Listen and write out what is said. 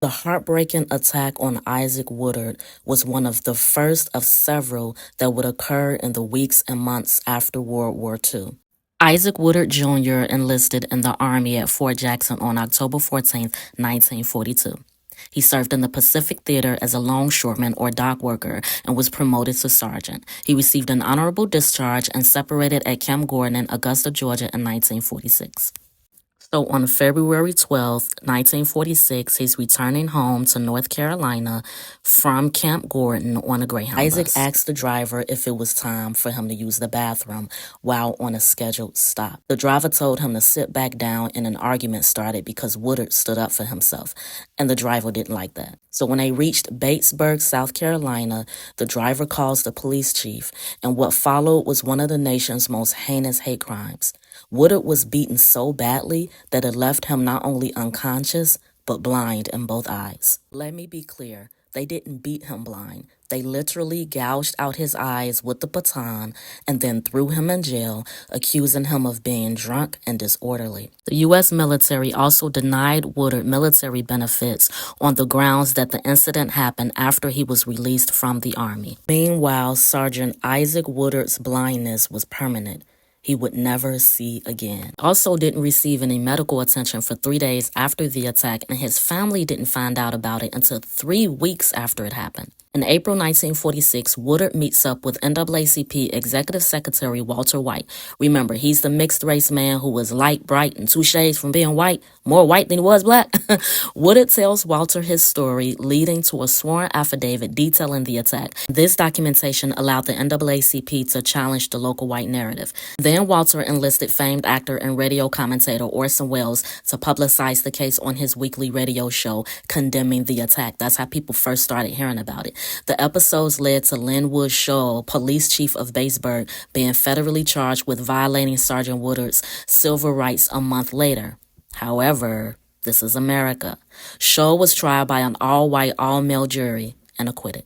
The heartbreaking attack on Isaac Woodard was one of the first of several that would occur in the weeks and months after World War II. Isaac Woodard Jr. enlisted in the Army at Fort Jackson on October 14, 1942. He served in the Pacific Theater as a longshoreman or dock worker and was promoted to sergeant. He received an honorable discharge and separated at Camp Gordon in Augusta, Georgia in 1946. So on February 12th, 1946, he's returning home to North Carolina from Camp Gordon on a Greyhound bus. Isaac asked the driver if it was time for him to use the bathroom while on a scheduled stop. The driver told him to sit back down, and an argument started because Woodard stood up for himself, and the driver didn't like that. So when they reached Batesburg, South Carolina, the driver calls the police chief, and what followed was one of the nation's most heinous hate crimes. Woodard was beaten so badly that it left him not only unconscious, but blind in both eyes. Let me be clear, they didn't beat him blind. They literally gouged out his eyes with the baton and then threw him in jail, accusing him of being drunk and disorderly. The U.S. military also denied Woodard military benefits on the grounds that the incident happened after he was released from the Army. Meanwhile, Sergeant Isaac Woodard's blindness was permanent. He would never see again. Also didn't receive any medical attention for 3 days after the attack, and his family didn't find out about it until 3 weeks after it happened. In April 1946, Woodard meets up with NAACP Executive Secretary Walter White. Remember, he's the mixed-race man who was light, bright, and 2 shades from being white, more white than he was black. Woodard tells Walter his story, leading to a sworn affidavit detailing the attack. This documentation allowed the NAACP to challenge the local white narrative. Then Walter enlisted famed actor and radio commentator Orson Welles to publicize the case on his weekly radio show, condemning the attack. That's how people first started hearing about it. The episodes led to Linwood Shaw, police chief of Batesburg, being federally charged with violating Sergeant Woodard's civil rights a month later. However, this is America. Shaw was tried by an all-white, all-male jury and acquitted.